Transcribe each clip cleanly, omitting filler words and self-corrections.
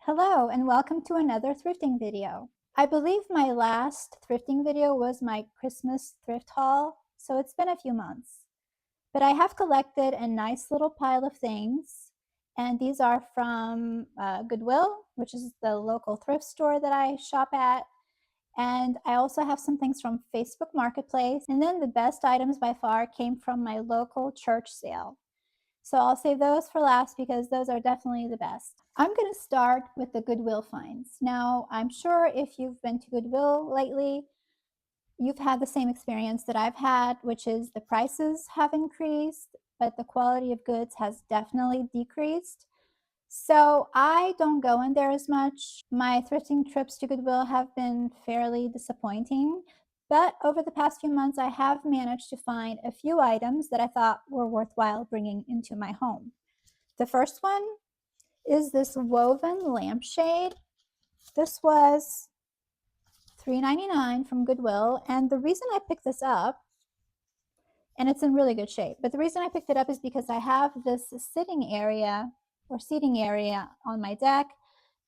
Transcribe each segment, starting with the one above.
Hello and welcome to another thrifting video. I believe my last thrifting video was my Christmas thrift haul, so it's been a few months. But I have collected a nice little pile of things, and these are from Goodwill, which is the local thrift store that I shop at. And I also have some things from Facebook Marketplace. And then the best items by far came from my local church sale. So I'll save those for last because those are definitely the best. I'm going to start with the Goodwill finds. Now, I'm sure if you've been to Goodwill lately, you've had the same experience that I've had, which is the prices have increased, but the quality of goods has definitely decreased. So I don't go in there as much. My thrifting trips to Goodwill have been fairly disappointing. But over the past few months, I have managed to find a few items that I thought were worthwhile bringing into my home. The first one is this woven lampshade. This was $3.99 from Goodwill. And the reason I picked this up, and it's in really good shape, but the reason I picked it up is because I have this sitting area or seating area on my deck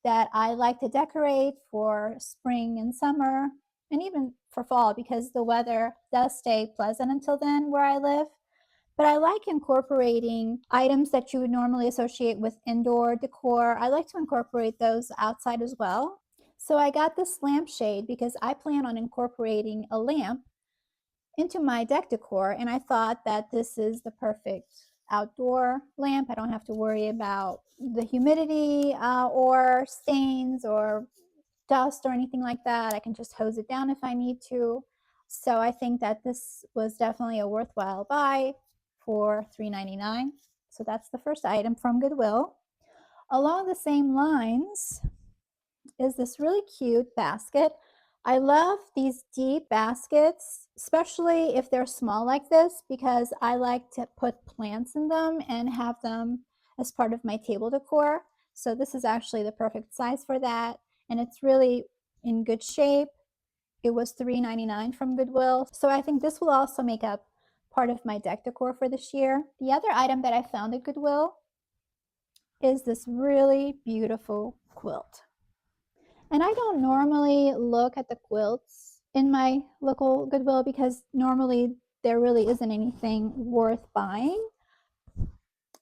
that I like to decorate for spring and summer and even for fall because the weather does stay pleasant until then where I live. But I like incorporating items that you would normally associate with indoor decor. I like to incorporate those outside as well. So I got this lampshade because I plan on incorporating a lamp into my deck decor, and I thought that this is the perfect outdoor lamp. I don't have to worry about the humidity or stains or dust or anything like that. I can just hose it down if I need to. So I think that this was definitely a worthwhile buy for $3.99. So that's the first item from Goodwill. Along the same lines is this really cute basket. I love these deep baskets, especially if they're small like this, because I like to put plants in them and have them as part of my table decor. So this is actually the perfect size for that, and it's really in good shape. It was $3.99 from Goodwill, so I think this will also make up part of my deck decor for this year. The other item that I found at Goodwill is this really beautiful quilt. And I don't normally look at the quilts in my local Goodwill because normally there really isn't anything worth buying.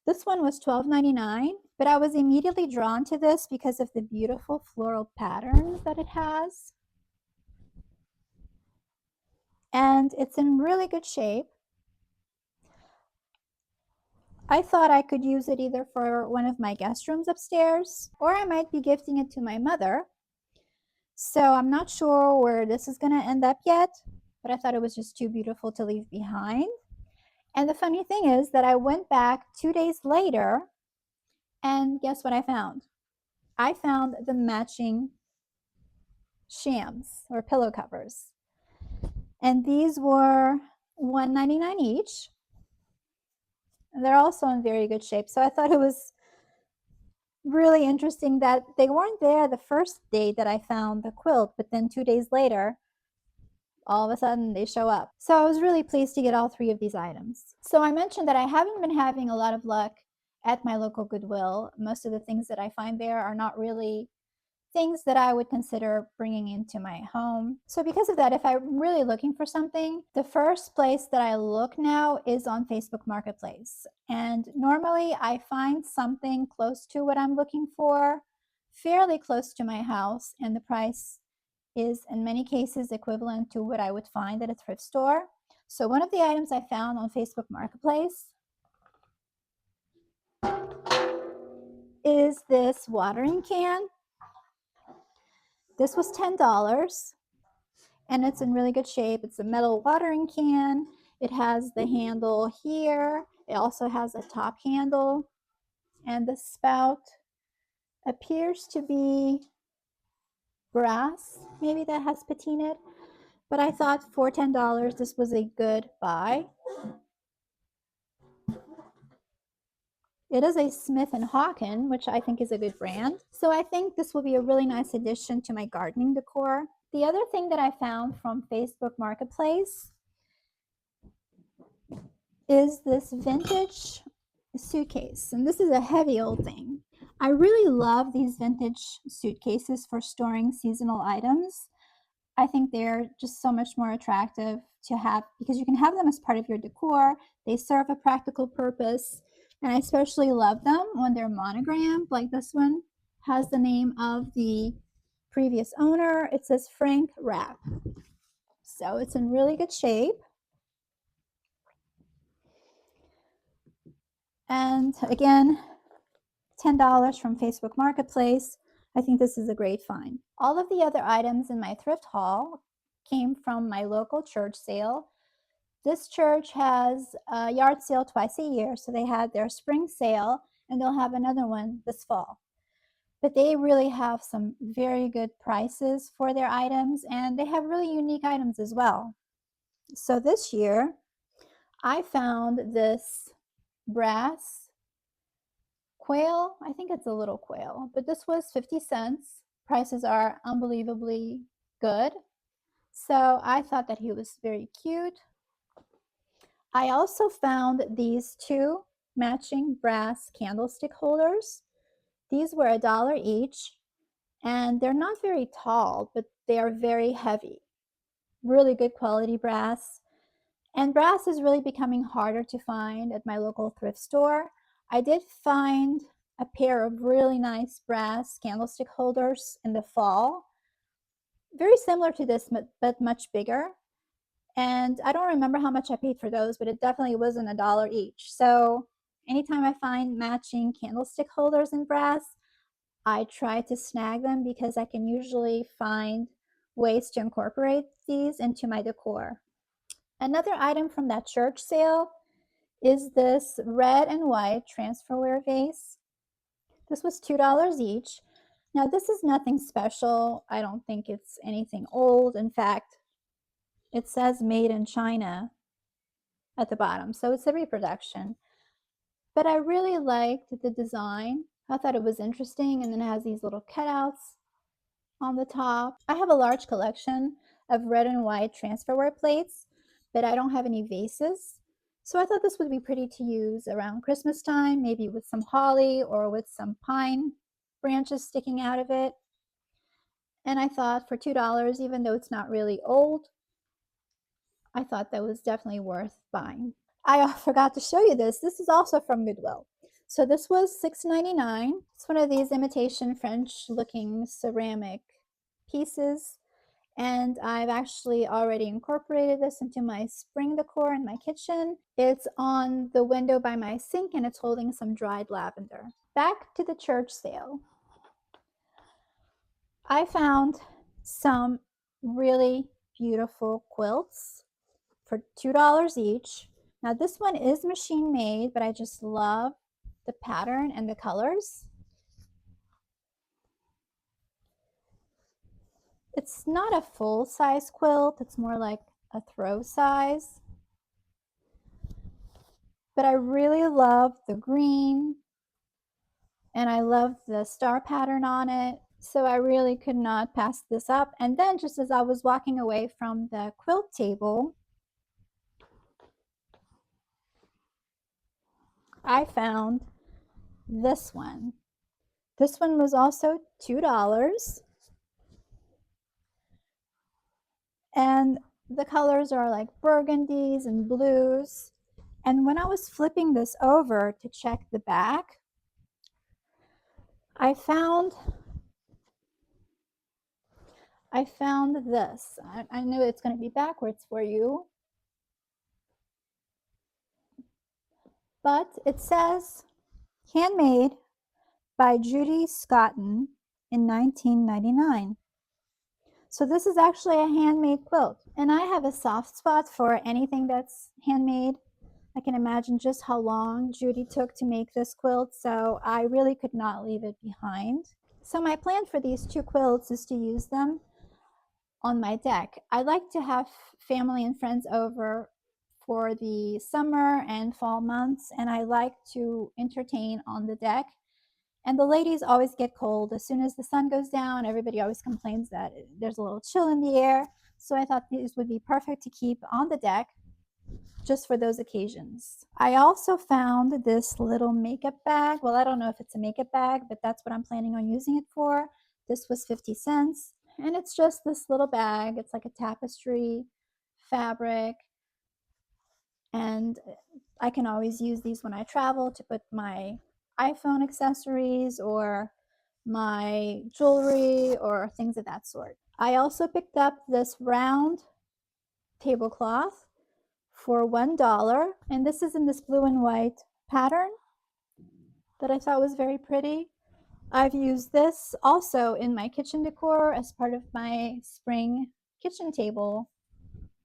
This one was $12.99, but I was immediately drawn to this because of the beautiful floral patterns that it has. And it's in really good shape. I thought I could use it either for one of my guest rooms upstairs, or I might be gifting it to my mother. So I'm not sure where this is going to end up yet, but I thought it was just too beautiful to leave behind. And the funny thing is that I went back 2 days later, and guess what I found? I found the matching shams or pillow covers. And these were $1.99 each. And they're also in very good shape. So I thought it was really interesting that they weren't there the first day that I found the quilt, but then 2 days later, all of a sudden they show up. So I was really pleased to get all three of these items. So I mentioned that I haven't been having a lot of luck at my local Goodwill. Most of the things that I find there are not really things that I would consider bringing into my home. So because of that, if I'm really looking for something, the first place that I look now is on Facebook Marketplace. And normally I find something close to what I'm looking for, fairly close to my house, and the price is in many cases equivalent to what I would find at a thrift store. So one of the items I found on Facebook Marketplace is this watering can. This was $10 and it's in really good shape. It's a metal watering can. It has the handle here. It also has a top handle, and the spout appears to be brass, maybe that has patinate. But I thought for $10 this was a good buy. It is a Smith & Hawken, which I think is a good brand. So I think this will be a really nice addition to my gardening decor. The other thing that I found from Facebook Marketplace is this vintage suitcase. And this is a heavy old thing. I really love these vintage suitcases for storing seasonal items. I think they're just so much more attractive to have because you can have them as part of your decor. They serve a practical purpose, and I especially love them when they're monogrammed, like this one has the name of the previous owner. It says Frank Rapp. So it's in really good shape. And again, $10 from Facebook Marketplace. I think this is a great find. All of the other items in my thrift haul came from my local church sale. This church has a yard sale twice a year, so they had their spring sale and they'll have another one this fall. But they really have some very good prices for their items, and they have really unique items as well. So this year, I found this brass quail. I think it's a little quail, but this was 50 cents. Prices are unbelievably good. So I thought that he was very cute. I also found these two matching brass candlestick holders. These were $1 each, and they're not very tall, but they are very heavy. Really good quality brass. And brass is really becoming harder to find at my local thrift store. I did find a pair of really nice brass candlestick holders in the fall. Very similar to this, but much bigger. And I don't remember how much I paid for those, but it definitely wasn't $1 each. So anytime I find matching candlestick holders in brass, I try to snag them because I can usually find ways to incorporate these into my decor. Another item from that church sale is this red and white transferware vase. This was $2 each. Now this is nothing special. I don't think it's anything old. In fact, it says made in China at the bottom, so it's a reproduction. But I really liked the design. I thought it was interesting, and then it has these little cutouts on the top. I have a large collection of red and white transferware plates, but I don't have any vases. So I thought this would be pretty to use around Christmas time, maybe with some holly or with some pine branches sticking out of it. And I thought for $2, even though it's not really old, I thought that was definitely worth buying. I forgot to show you this. This is also from Goodwill. So this was $6.99. It's one of these imitation French looking ceramic pieces. And I've actually already incorporated this into my spring decor in my kitchen. It's on the window by my sink and it's holding some dried lavender. Back to the church sale. I found some really beautiful quilts for $2 each. Now this one is machine made, but I just love the pattern and the colors. It's not a full size quilt, it's more like a throw size. But I really love the green and I love the star pattern on it. So I really could not pass this up. And then just as I was walking away from the quilt table, I found this one. This one was also $2. And the colors are like burgundies and blues. And when I was flipping this over to check the back, I found this. I knew it's going to be backwards for you, but it says handmade by Judy Scotton in 1999. So this is actually a handmade quilt, and I have a soft spot for anything that's handmade. I can imagine just how long Judy took to make this quilt, so I really could not leave it behind. So my plan for these two quilts is to use them on my deck. I like to have family and friends over for the summer and fall months, and I like to entertain on the deck. And the ladies always get cold. As soon as the sun goes down, everybody always complains that there's a little chill in the air. So I thought these would be perfect to keep on the deck. just for those occasions. I also found this little makeup bag. Well, I don't know if it's a makeup bag, but that's what I'm planning on using it for. This was 50 cents, and it's just this little bag. It's like a tapestry fabric, and I can always use these when I travel to put my iPhone accessories or my jewelry or things of that sort. I also picked up this round tablecloth for $1, and this is in this blue and white pattern that I thought was very pretty. I've used this also in my kitchen decor as part of my spring kitchen table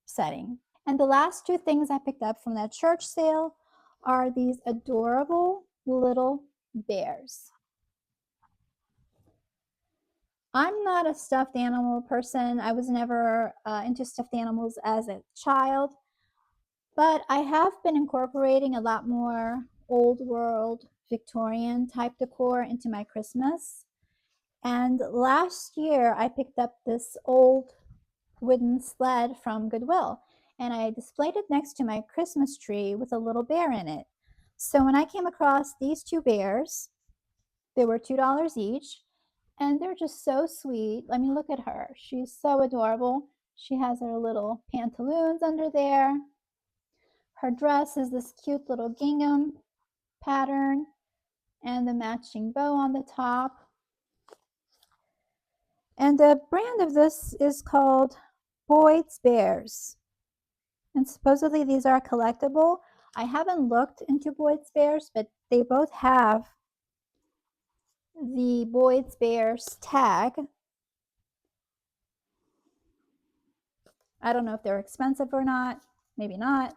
setting. And the last two things I picked up from that church sale are these adorable little bears. I'm not a stuffed animal person. I was never into stuffed animals as a child, but I have been incorporating a lot more old world Victorian type decor into my Christmas. And last year I picked up this old wooden sled from Goodwill, and I displayed it next to my Christmas tree with a little bear in it. So when I came across these two bears, they were $2 each, and they're just so sweet. I mean, look at her. She's so adorable. She has her little pantaloons under there. Her dress is this cute little gingham pattern and the matching bow on the top. And the brand of this is called Boyd's Bears. And supposedly these are collectible. I haven't looked into Boyd's Bears, but they both have the Boyd's Bears tag. I don't know if they're expensive or not. Maybe not.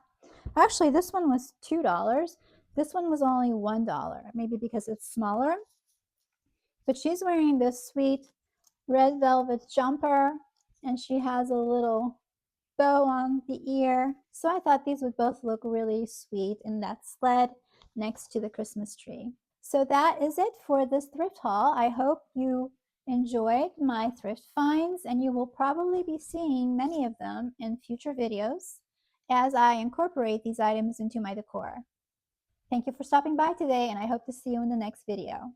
Actually, this one was $2. This one was only $1, maybe because it's smaller. But she's wearing this sweet red velvet jumper, and she has a little bow on the ear. So I thought these would both look really sweet in that sled next to the Christmas tree. So that is it for this thrift haul. I hope you enjoyed my thrift finds, and you will probably be seeing many of them in future videos as I incorporate these items into my decor. Thank you for stopping by today, and I hope to see you in the next video.